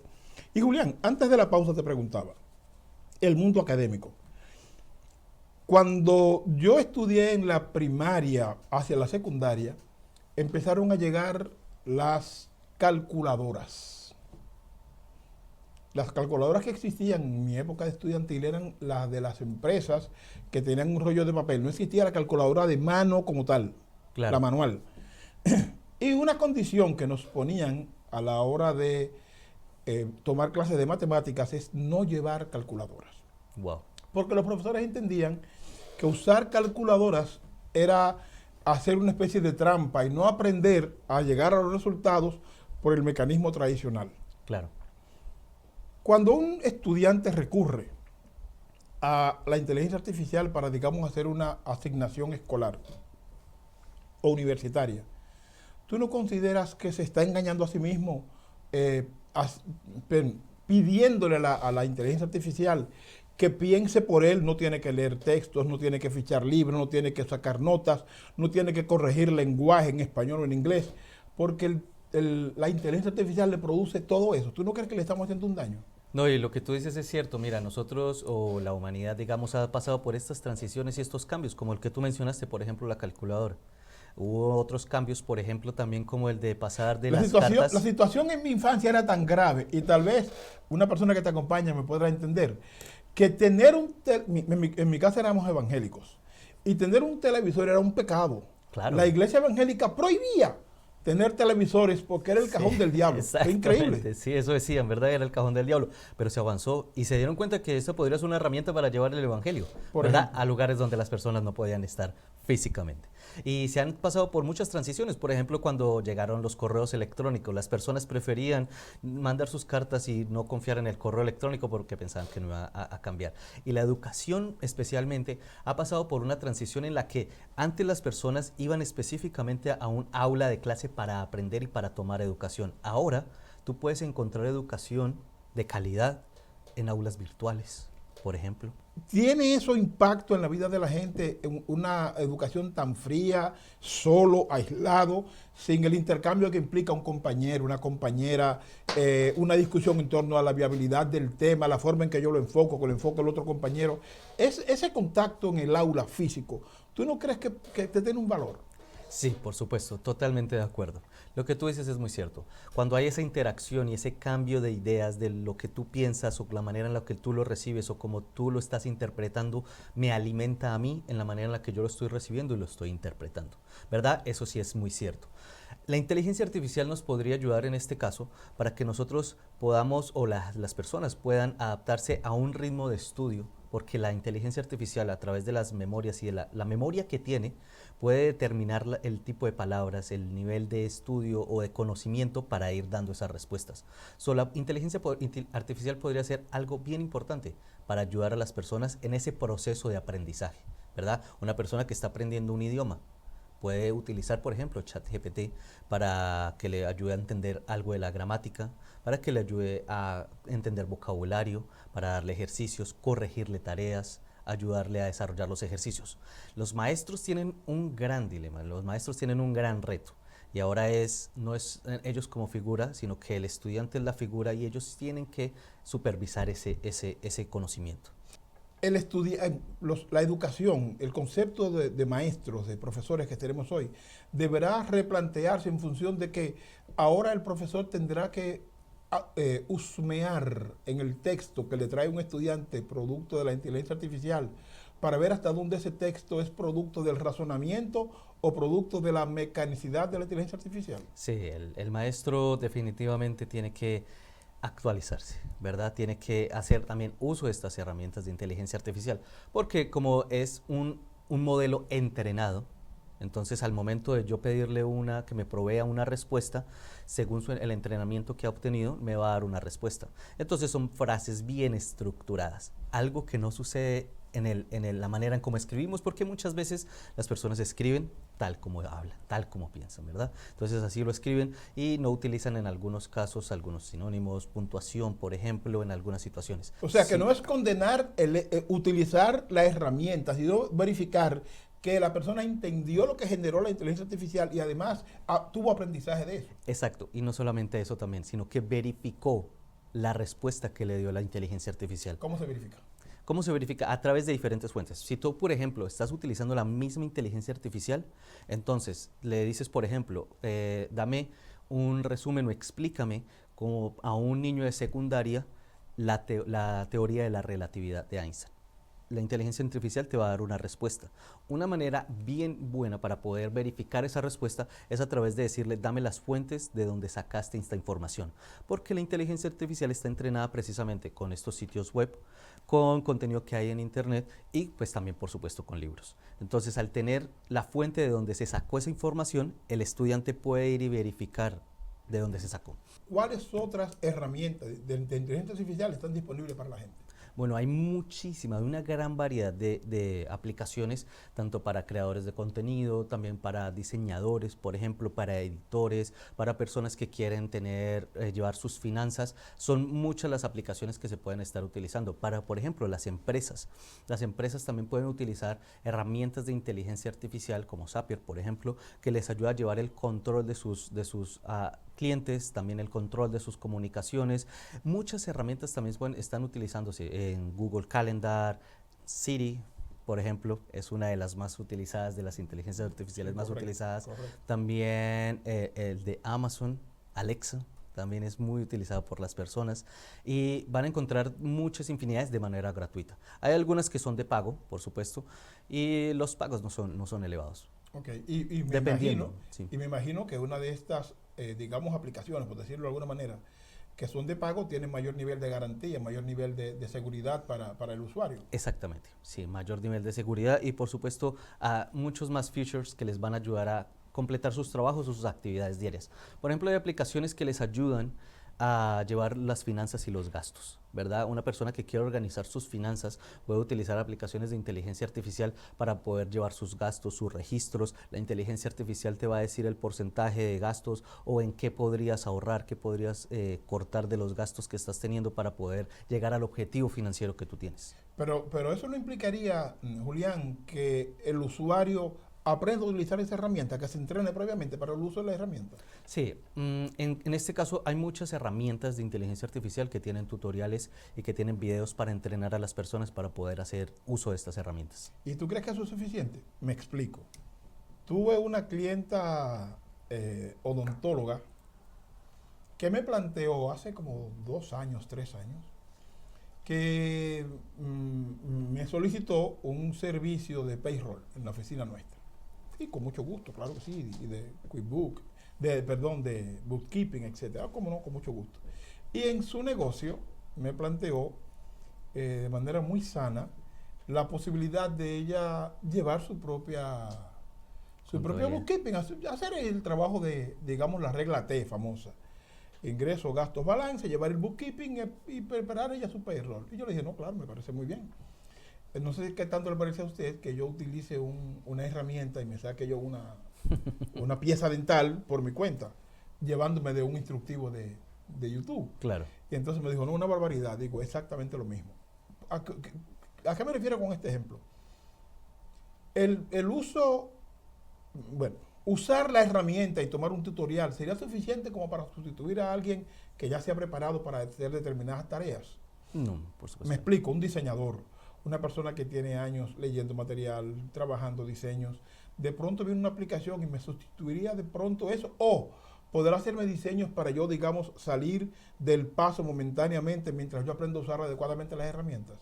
Y Julián, antes de la pausa te preguntaba, el mundo académico. Cuando yo estudié en la primaria hacia la secundaria, empezaron a llegar las calculadoras. Las calculadoras que existían en mi época de estudiantil eran las de las empresas que tenían un rollo de papel. No existía la calculadora de mano como tal, claro, la manual. Y una condición que nos ponían a la hora de tomar clases de matemáticas es no llevar calculadoras. Wow. Porque los profesores entendían que usar calculadoras era hacer una especie de trampa y no aprender a llegar a los resultados por el mecanismo tradicional. Claro. Cuando un estudiante recurre a la inteligencia artificial para, digamos, hacer una asignación escolar o universitaria, ¿tú no consideras que se está engañando a sí mismo pidiéndole a la inteligencia artificial que piense por él? No tiene que leer textos, no tiene que fichar libros, no tiene que sacar notas, no tiene que corregir lenguaje en español o en inglés, porque la inteligencia artificial le produce todo eso. ¿Tú no crees que le estamos haciendo un daño? No, y lo que tú dices es cierto. Mira, nosotros o la humanidad, digamos, ha pasado por estas transiciones y estos cambios, como el que tú mencionaste, por ejemplo, la calculadora. Hubo otros cambios, por ejemplo, también como el de pasar de las cartas. La situación en mi infancia era tan grave, y tal vez una persona que te acompaña me podrá entender, que tener en mi casa éramos evangélicos, y tener un televisor era un pecado. Claro. La iglesia evangélica prohibía tener televisores porque era el cajón del diablo. Fue increíble. Exactamente, sí, eso decían, ¿verdad? Era el cajón del diablo. Pero se avanzó y se dieron cuenta que eso podría ser una herramienta para llevar el evangelio, Por ¿verdad? ejemplo. A lugares donde las personas no podían estar físicamente. Y se han pasado por muchas transiciones. Por ejemplo, cuando llegaron los correos electrónicos, las personas preferían mandar sus cartas y no confiar en el correo electrónico porque pensaban que no iba a cambiar. Y la educación especialmente ha pasado por una transición en la que antes las personas iban específicamente a un aula de clase para aprender y para tomar educación. Ahora tú puedes encontrar educación de calidad en aulas virtuales, por ejemplo. ¿Tiene eso impacto en la vida de la gente, en una educación tan fría, solo, aislado, sin el intercambio que implica un compañero, una compañera, una discusión en torno a la viabilidad del tema, la forma en que yo lo enfoco, que lo enfoca el otro compañero? Ese contacto en el aula físico, ¿tú no crees que te tiene un valor? Sí, por supuesto, totalmente de acuerdo. Lo que tú dices es muy cierto. Cuando hay esa interacción y ese cambio de ideas de lo que tú piensas o la manera en la que tú lo recibes o como tú lo estás interpretando, me alimenta a mí en la manera en la que yo lo estoy recibiendo y lo estoy interpretando, ¿verdad? Eso sí es muy cierto. La inteligencia artificial nos podría ayudar en este caso para que nosotros podamos o las personas puedan adaptarse a un ritmo de estudio, porque la inteligencia artificial a través de las memorias y de la memoria que tiene puede determinar el tipo de palabras, el nivel de estudio o de conocimiento para ir dando esas respuestas. La inteligencia artificial podría ser algo bien importante para ayudar a las personas en ese proceso de aprendizaje, ¿verdad? Una persona que está aprendiendo un idioma puede utilizar, por ejemplo, ChatGPT para que le ayude a entender algo de la gramática, para que le ayude a entender vocabulario, para darle ejercicios, corregirle tareas, ayudarle a desarrollar los ejercicios. Los maestros tienen un gran dilema, los maestros tienen un gran reto. Y ahora no es ellos como figura, sino que el estudiante es la figura y ellos tienen que supervisar ese conocimiento. La educación, el concepto de maestros, de profesores que tenemos hoy, deberá replantearse en función de que ahora el profesor tendrá que husmear en el texto que le trae un estudiante producto de la inteligencia artificial para ver hasta dónde ese texto es producto del razonamiento o producto de la mecanicidad de la inteligencia artificial. Sí, el maestro definitivamente tiene que actualizarse, ¿verdad? Tiene que hacer también uso de estas herramientas de inteligencia artificial, porque como es un modelo entrenado, entonces al momento de yo pedirle que me provea una respuesta, según el entrenamiento que ha obtenido, me va a dar una respuesta. Entonces son frases bien estructuradas, algo que no sucede en la manera en cómo escribimos, porque muchas veces las personas escriben tal como hablan, tal como piensan, ¿verdad? Entonces así lo escriben y no utilizan en algunos casos algunos sinónimos, puntuación, por ejemplo, en algunas situaciones. O sea, que Sí. no es condenar utilizar la herramienta, sino verificar que la persona entendió lo que generó la inteligencia artificial y además tuvo aprendizaje de eso. Exacto, y no solamente eso también, sino que verificó la respuesta que le dio la inteligencia artificial. ¿Cómo se verifica? ¿Cómo se verifica? A través de diferentes fuentes. Si tú, por ejemplo, estás utilizando la misma inteligencia artificial, entonces le dices, por ejemplo, dame un resumen o explícame como a un niño de secundaria la teoría de la relatividad de Einstein. La inteligencia artificial te va a dar una respuesta. Una manera bien buena para poder verificar esa respuesta es a través de decirle, dame las fuentes de donde sacaste esta información. Porque la inteligencia artificial está entrenada precisamente con estos sitios web, con contenido que hay en internet y pues también por supuesto con libros. Entonces al tener la fuente de donde se sacó esa información, el estudiante puede ir y verificar de dónde se sacó. ¿Cuáles otras herramientas de inteligencia artificial están disponibles para la gente? Bueno, hay una gran variedad de aplicaciones, tanto para creadores de contenido, también para diseñadores, por ejemplo, para editores, para personas que quieren llevar sus finanzas. Son muchas las aplicaciones que se pueden estar utilizando. Para, por ejemplo, las empresas. Las empresas también pueden utilizar herramientas de inteligencia artificial como Zapier, por ejemplo, que les ayuda a llevar el control de sus clientes, también el control de sus comunicaciones. Muchas herramientas también están utilizándose en Google Calendar, Siri, por ejemplo, es una de las más utilizadas, de las inteligencias artificiales más utilizadas. Correcto. También el de Amazon, Alexa, también es muy utilizado por las personas y van a encontrar muchas infinidades de manera gratuita. Hay algunas que son de pago, por supuesto, y los pagos no son elevados. Ok, y me Dependiendo, imagino, sí. y me imagino que una de estas, digamos, aplicaciones, por decirlo de alguna manera, que son de pago, tienen mayor nivel de garantía, mayor nivel de seguridad para el usuario. Exactamente, sí, mayor nivel de seguridad y por supuesto muchos más features que les van a ayudar a completar sus trabajos o sus actividades diarias. Por ejemplo, hay aplicaciones que les ayudan a llevar las finanzas y los gastos, ¿verdad? Una persona que quiere organizar sus finanzas puede utilizar aplicaciones de inteligencia artificial para poder llevar sus gastos, sus registros. La inteligencia artificial te va a decir el porcentaje de gastos o en qué podrías ahorrar, qué podrías cortar de los gastos que estás teniendo para poder llegar al objetivo financiero que tú tienes. Pero eso no implicaría, Julián, que el usuario aprenda a utilizar esa herramienta, que se entrene previamente para el uso de la herramienta. Sí, en este caso hay muchas herramientas de inteligencia artificial que tienen tutoriales y que tienen videos para entrenar a las personas para poder hacer uso de estas herramientas. ¿Y tú crees que eso es suficiente? Me explico. Tuve una clienta odontóloga que me planteó hace como 2 años, 3 años, que me solicitó un servicio de payroll en la oficina nuestra. Y con mucho gusto, claro que sí, y de QuickBook, de bookkeeping, etcétera. Como no, con mucho gusto. Y en su negocio me planteó de manera muy sana la posibilidad de ella llevar su propio bookkeeping, hacer el trabajo de, digamos, la regla T famosa. Ingresos, gastos, balance, llevar el bookkeeping y preparar ella su payroll. Y yo le dije, no, claro, me parece muy bien. No sé qué tanto le parece a usted que yo utilice una herramienta y me saque yo una pieza dental por mi cuenta, llevándome de un instructivo de YouTube. Claro. Y entonces me dijo, no, una barbaridad. Digo, exactamente lo mismo. ¿A qué me refiero con este ejemplo? El uso, bueno, usar la herramienta y tomar un tutorial sería suficiente como para sustituir a alguien que ya se ha preparado para hacer determinadas tareas. No, por supuesto. Me explico, un diseñador, una persona que tiene años leyendo material, trabajando diseños, de pronto viene una aplicación y me sustituiría de pronto eso, o poder hacerme diseños para yo, digamos, salir del paso momentáneamente mientras yo aprendo a usar adecuadamente las herramientas.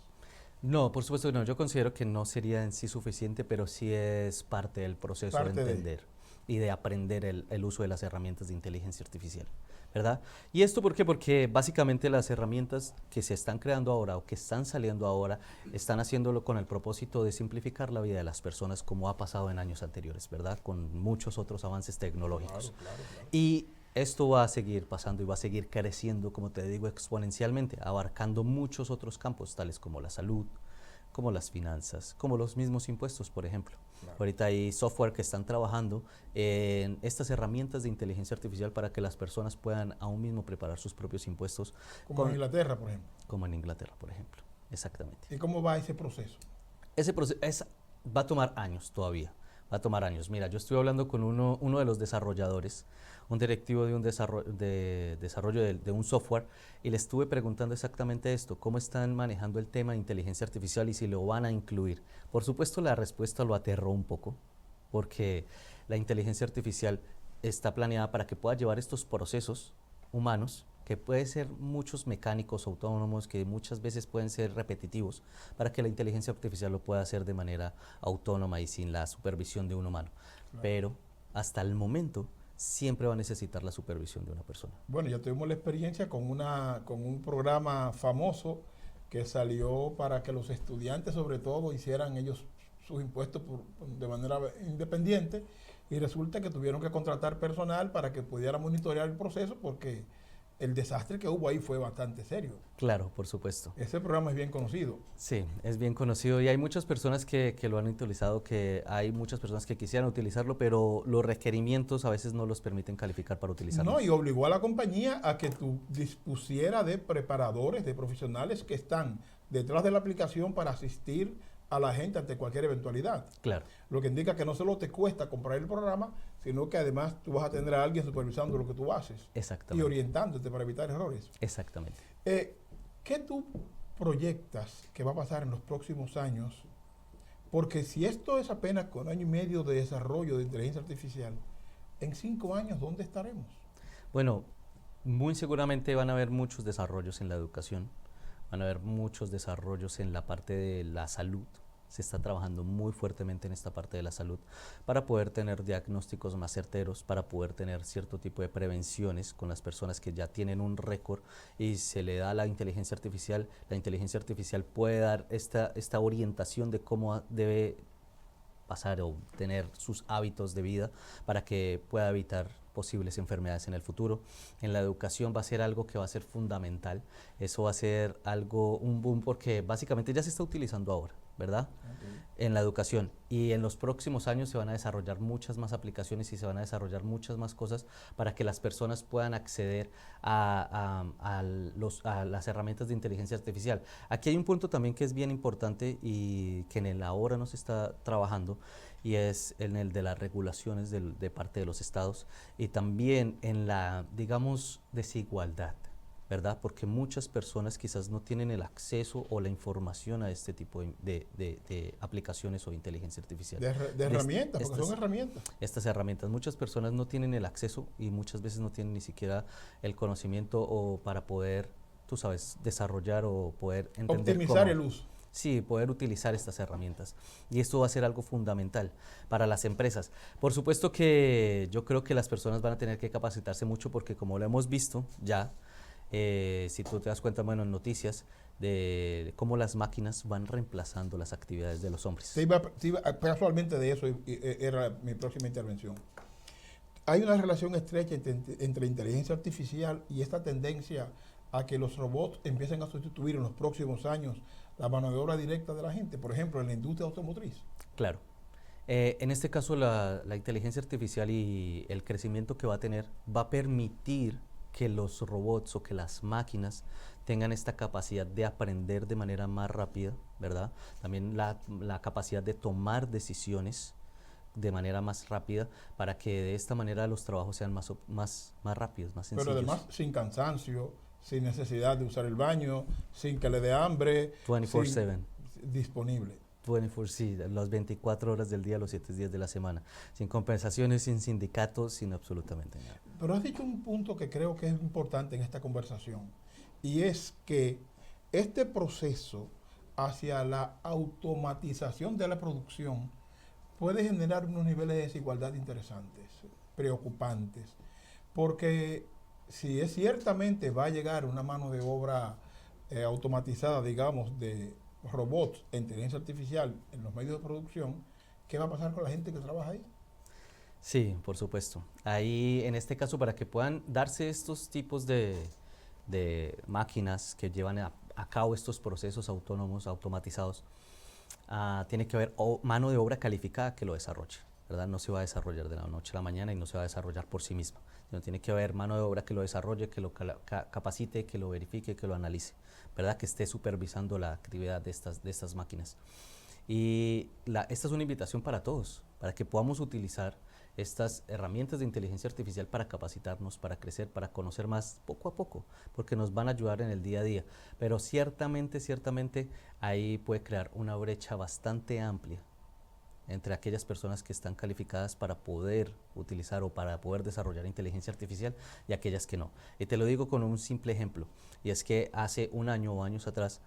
No, por supuesto que no. Yo considero que no sería en sí suficiente, pero sí es parte del proceso de entender y de aprender el uso de las herramientas de inteligencia artificial, ¿verdad? ¿Y esto por qué? Porque básicamente las herramientas que se están creando ahora o que están saliendo ahora están haciéndolo con el propósito de simplificar la vida de las personas como ha pasado en años anteriores, ¿verdad? Con muchos otros avances tecnológicos. Claro. Y esto va a seguir pasando y va a seguir creciendo, como te digo, exponencialmente, abarcando muchos otros campos, tales como la salud, como las finanzas, como los mismos impuestos, por ejemplo. Claro. Ahorita hay software que están trabajando en estas herramientas de inteligencia artificial para que las personas puedan aún mismo preparar sus propios impuestos. Como en Inglaterra, por ejemplo. Como en Inglaterra, por ejemplo. Exactamente. ¿Y cómo va ese proceso? Ese proceso va a tomar años todavía. Va a tomar años. Mira, yo estuve hablando con uno de los desarrolladores, un directivo de un desarrollo de un software, y le estuve preguntando exactamente esto, cómo están manejando el tema de inteligencia artificial y si lo van a incluir. Por supuesto, la respuesta lo aterró un poco, porque la inteligencia artificial está planeada para que pueda llevar estos procesos humanos, que pueden ser muchos mecánicos autónomos, que muchas veces pueden ser repetitivos, para que la inteligencia artificial lo pueda hacer de manera autónoma y sin la supervisión de un humano. Claro. Pero hasta el momento siempre va a necesitar la supervisión de una persona. Bueno, ya tuvimos la experiencia con un programa famoso que salió para que los estudiantes, sobre todo, hicieran ellos sus impuestos de manera independiente, y resulta que tuvieron que contratar personal para que pudiera monitorear el proceso, porque el desastre que hubo ahí fue bastante serio. Claro, por supuesto. Ese programa es bien conocido. Sí, es bien conocido y hay muchas personas que lo han utilizado, que hay muchas personas que quisieran utilizarlo, pero los requerimientos a veces no los permiten calificar para utilizarlo. No, y obligó a la compañía a que dispusiera de preparadores, de profesionales que están detrás de la aplicación para asistir a la gente ante cualquier eventualidad. Claro. Lo que indica que no solo te cuesta comprar el programa, sino que además tú vas a tener a alguien supervisando lo que tú haces. Exactamente. Y orientándote para evitar errores. Exactamente. ¿Qué tú proyectas que va a pasar en los próximos años? Porque si esto es apenas con 1 año y medio de desarrollo de inteligencia artificial, en 5 años, ¿dónde estaremos? Bueno, muy seguramente van a haber muchos desarrollos en la educación, van a haber muchos desarrollos en la parte de la salud, se está trabajando muy fuertemente en esta parte de la salud para poder tener diagnósticos más certeros, para poder tener cierto tipo de prevenciones con las personas que ya tienen un récord y se le da la inteligencia artificial puede dar esta orientación de cómo debe pasar o tener sus hábitos de vida para que pueda evitar posibles enfermedades en el futuro. En la educación va a ser algo que va a ser fundamental. Eso va a ser un boom porque básicamente ya se está utilizando ahora, ¿verdad? En la educación. Y en los próximos años se van a desarrollar muchas más aplicaciones y se van a desarrollar muchas más cosas para que las personas puedan acceder a las herramientas de inteligencia artificial. Aquí hay un punto también que es bien importante y que en el ahora no se está trabajando, y es en el de las regulaciones de parte de los estados y también en la, digamos, desigualdad, ¿verdad? Porque muchas personas quizás no tienen el acceso o la información a este tipo de aplicaciones o inteligencia artificial. De herramientas, porque son herramientas. Estas herramientas, muchas personas no tienen el acceso y muchas veces no tienen ni siquiera el conocimiento o para poder, tú sabes, desarrollar o poder entender optimizar el uso. Sí, poder utilizar estas herramientas. Y esto va a ser algo fundamental para las empresas. Por supuesto que yo creo que las personas van a tener que capacitarse mucho porque como lo hemos visto ya, si tú te das cuenta, bueno, en noticias, de cómo las máquinas van reemplazando las actividades de los hombres. Casualmente de eso era mi próxima intervención. Hay una relación estrecha entre inteligencia artificial y esta tendencia a que los robots empiecen a sustituir en los próximos años la mano de obra directa de la gente, por ejemplo, en la industria automotriz. Claro. En este caso, la inteligencia artificial y el crecimiento que va a tener va a permitir que los robots o que las máquinas tengan esta capacidad de aprender de manera más rápida, ¿verdad? También la capacidad de tomar decisiones de manera más rápida para que de esta manera los trabajos sean más rápidos, más sencillos. Pero además sin cansancio, sin necesidad de usar el baño, sin que le dé hambre. 24/7. Disponible. 24, sí, las 24 horas del día, los 7 días de la semana. Sin compensaciones, sin sindicatos, sin absolutamente nada. Pero has dicho un punto que creo que es importante en esta conversación, y es que este proceso hacia la automatización de la producción puede generar unos niveles de desigualdad interesantes, preocupantes, porque si es ciertamente va a llegar una mano de obra automatizada, digamos, de robots e inteligencia artificial en los medios de producción, ¿qué va a pasar con la gente que trabaja ahí? Sí, por supuesto. Ahí, en este caso, para que puedan darse estos tipos de máquinas que llevan a cabo estos procesos autónomos, automatizados, tiene que haber mano de obra calificada que lo desarrolle, ¿verdad? No se va a desarrollar de la noche a la mañana y no se va a desarrollar por sí misma. Sino tiene que haber mano de obra que lo desarrolle, que lo capacite, que lo verifique, que lo analice, ¿verdad? Que esté supervisando la actividad de estas máquinas. Y esta es una invitación para todos, para que podamos utilizar estas herramientas de inteligencia artificial para capacitarnos, para crecer, para conocer más poco a poco, porque nos van a ayudar en el día a día. Pero ciertamente ahí puede crear una brecha bastante amplia entre aquellas personas que están calificadas para poder utilizar o para poder desarrollar inteligencia artificial y aquellas que no. Y te lo digo con un simple ejemplo, y es que hace un año o años atrás,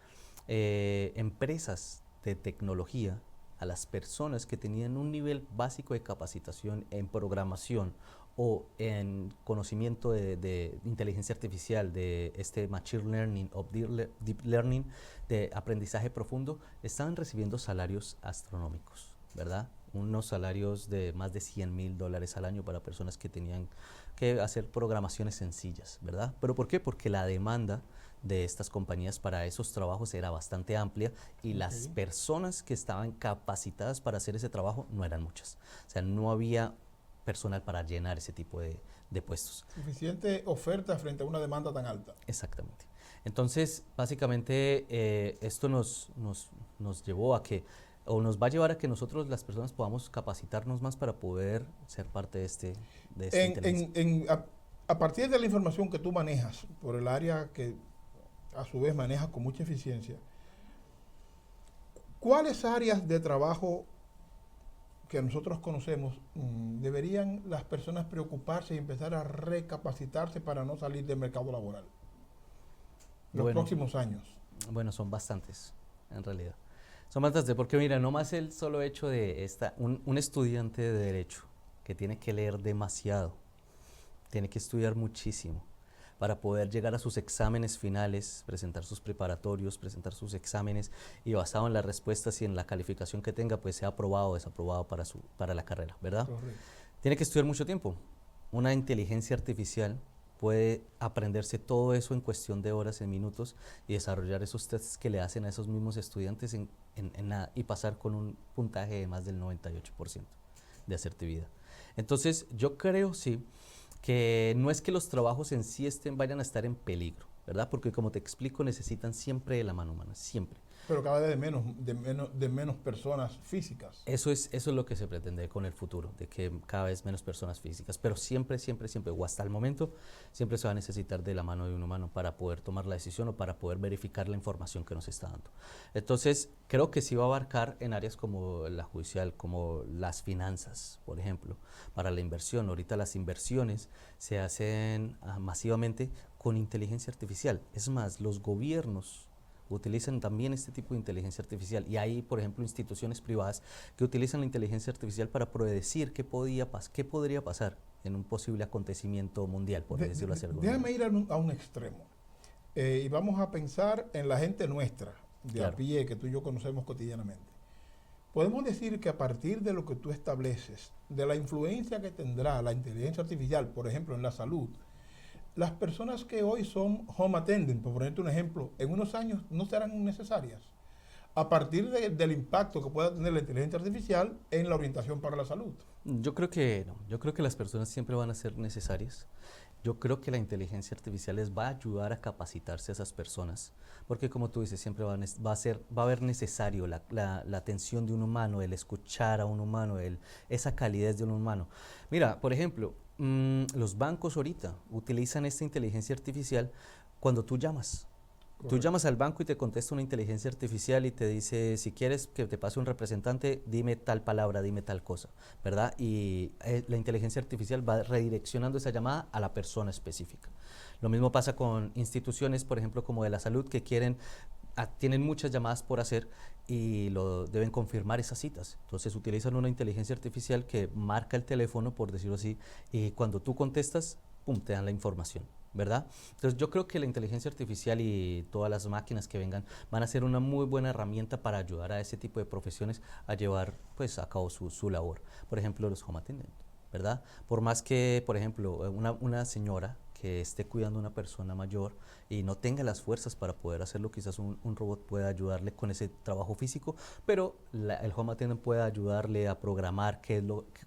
empresas de tecnología, a las personas que tenían un nivel básico de capacitación en programación o en conocimiento de inteligencia artificial, de machine learning o deep learning, de aprendizaje profundo, estaban recibiendo salarios astronómicos, ¿verdad? Unos salarios de más de $100,000 al año para personas que tenían que hacer programaciones sencillas, ¿verdad? ¿Pero por qué? Porque la demanda de estas compañías para esos trabajos era bastante amplia y las personas que estaban capacitadas para hacer ese trabajo no eran muchas. O sea, no había personal para llenar ese tipo de puestos. Suficiente oferta frente a una demanda tan alta. Exactamente. Entonces, básicamente, esto nos llevó a que, o nos va a llevar a que nosotros, las personas, podamos capacitarnos más para poder ser parte de esta inteligencia. A partir de la información que tú manejas, por el área que a su vez manejas con mucha eficiencia, ¿cuáles áreas de trabajo que nosotros conocemos deberían las personas preocuparse y empezar a recapacitarse para no salir del mercado laboral en los próximos años? Bueno, son bastantes, en realidad. Son bastante, porque mira, no más el solo hecho de un estudiante de Derecho que tiene que leer demasiado, tiene que estudiar muchísimo para poder llegar a sus exámenes finales, presentar sus preparatorios, presentar sus exámenes y basado en las respuestas y en la calificación que tenga, pues sea aprobado o desaprobado para la carrera, ¿verdad? Correcto. Tiene que estudiar mucho tiempo. Una inteligencia artificial puede aprenderse todo eso en cuestión de horas, en minutos, y desarrollar esos tests que le hacen a esos mismos estudiantes en nada, y pasar con un puntaje de más del 98% de asertividad. Entonces, yo creo, sí, que no es que los trabajos en sí vayan a estar en peligro, ¿verdad? Porque como te explico, necesitan siempre de la mano humana, siempre. Pero cada vez de menos personas físicas. Eso es lo que se pretende con el futuro, de que cada vez menos personas físicas, pero siempre, o hasta el momento, siempre se va a necesitar de la mano de un humano para poder tomar la decisión o para poder verificar la información que nos está dando. Entonces, creo que sí va a abarcar en áreas como la judicial, como las finanzas, por ejemplo, para la inversión. Ahorita las inversiones se hacen masivamente con inteligencia artificial. Es más, los gobiernos utilizan también este tipo de inteligencia artificial, y hay, por ejemplo, instituciones privadas que utilizan la inteligencia artificial para predecir qué podría pasar en un posible acontecimiento mundial, por decirlo así. Déjame ir a un extremo, y vamos a pensar en la gente nuestra, de a pie, que tú y yo conocemos cotidianamente. Podemos decir que a partir de lo que tú estableces, de la influencia que tendrá la inteligencia artificial, por ejemplo, en la salud, las personas que hoy son home attendant, por ponerte un ejemplo, en unos años no serán necesarias, a partir del impacto que pueda tener la inteligencia artificial en la orientación para la salud. Yo creo que no, yo creo que las personas siempre van a ser necesarias. Yo creo que la inteligencia artificial les va a ayudar a capacitarse a esas personas, porque como tú dices, siempre va a haber necesario la atención de un humano, el escuchar a un humano, esa calidez de un humano. Mira, por ejemplo, los bancos ahorita utilizan esta inteligencia artificial cuando tú llamas. Correcto. Tú llamas al banco y te contesta una inteligencia artificial y te dice, si quieres que te pase un representante, dime tal palabra, dime tal cosa, ¿verdad? Y la inteligencia artificial va redireccionando esa llamada a la persona específica. Lo mismo pasa con instituciones, por ejemplo, como de la salud, que tienen muchas llamadas por hacer y deben confirmar esas citas. Entonces utilizan una inteligencia artificial que marca el teléfono, por decirlo así, y cuando tú contestas, pum, te dan la información, ¿verdad? Entonces yo creo que la inteligencia artificial y todas las máquinas que vengan van a ser una muy buena herramienta para ayudar a ese tipo de profesiones a llevar pues a cabo su labor. Por ejemplo, los home attendant, ¿verdad? Por más que, por ejemplo, una señora que esté cuidando a una persona mayor y no tenga las fuerzas para poder hacerlo, quizás un robot pueda ayudarle con ese trabajo físico, pero el home attendant puede ayudarle a programar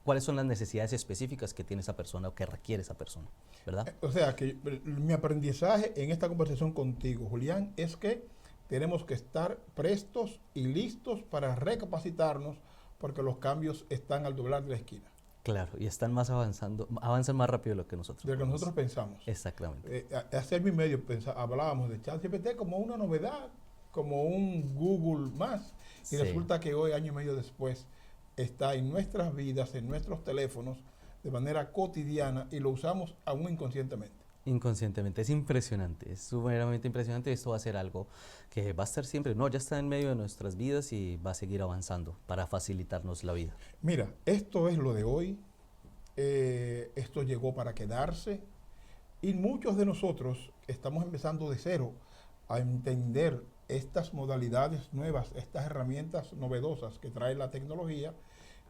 cuáles son las necesidades específicas que tiene esa persona o que requiere esa persona, ¿verdad? O sea, que mi aprendizaje en esta conversación contigo, Julián, es que tenemos que estar prestos y listos para recapacitarnos porque los cambios están al doblar de la esquina. Claro, y avanzan más rápido de lo que nosotros. De lo que nosotros pensamos. Exactamente. Hace año y medio hablábamos de ChatGPT como una novedad, como un Google más, y resulta que hoy, año y medio después, está en nuestras vidas, en nuestros teléfonos, de manera cotidiana, y lo usamos aún inconscientemente. Inconscientemente, es impresionante, es sumamente impresionante. Esto va a ser algo que va a estar siempre, ya está en medio de nuestras vidas y va a seguir avanzando para facilitarnos la vida. Mira, esto es lo de hoy, esto llegó para quedarse, y muchos de nosotros estamos empezando de cero a entender estas modalidades nuevas, estas herramientas novedosas que trae la tecnología,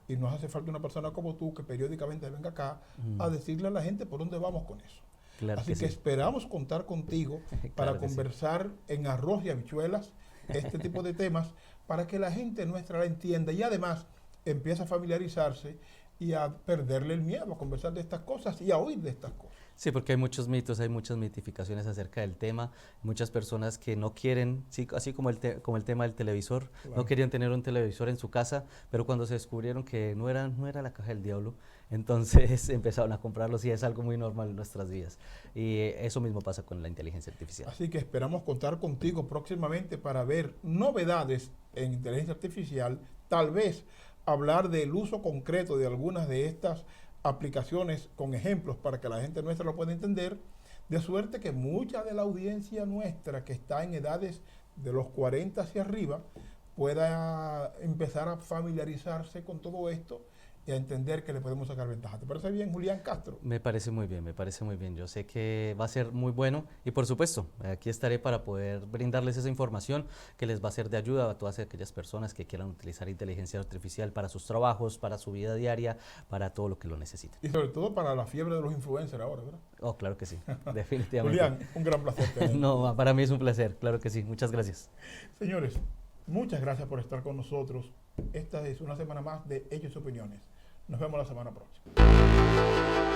y nos hace falta una persona como tú que periódicamente venga acá a decirle a la gente por dónde vamos con eso. Claro. Así que esperamos contar contigo para conversar en arroz y habichuelas este tipo de temas para que la gente nuestra la entienda y además empiece a familiarizarse y a perderle el miedo a conversar de estas cosas y a oír de estas cosas. Sí, porque hay muchos mitos, hay muchas mitificaciones acerca del tema, muchas personas que no quieren, sí, así como el tema del televisor, claro, no querían tener un televisor en su casa, pero cuando se descubrieron que no era la caja del diablo, entonces empezaron a comprarlos y es algo muy normal en nuestras vidas. Y eso mismo pasa con la inteligencia artificial. Así que esperamos contar contigo próximamente para ver novedades en inteligencia artificial, tal vez hablar del uso concreto de algunas de estas aplicaciones con ejemplos para que la gente nuestra lo pueda entender, de suerte que mucha de la audiencia nuestra que está en edades de los 40 hacia arriba pueda empezar a familiarizarse con todo esto y a entender que le podemos sacar ventaja. ¿Te parece bien, Julián Castro? Me parece muy bien, me parece muy bien. Yo sé que va a ser muy bueno y por supuesto, aquí estaré para poder brindarles esa información que les va a ser de ayuda a todas aquellas personas que quieran utilizar inteligencia artificial para sus trabajos, para su vida diaria, para todo lo que lo necesiten. Y sobre todo para la fiebre de los influencers ahora, ¿verdad? Oh, claro que sí, definitivamente. Julián, un gran placer tenerte. No, para mí es un placer, claro que sí. Muchas gracias. Señores, muchas gracias por estar con nosotros. Esta es una semana más de Hechos y Opiniones. Nos vemos la semana próxima.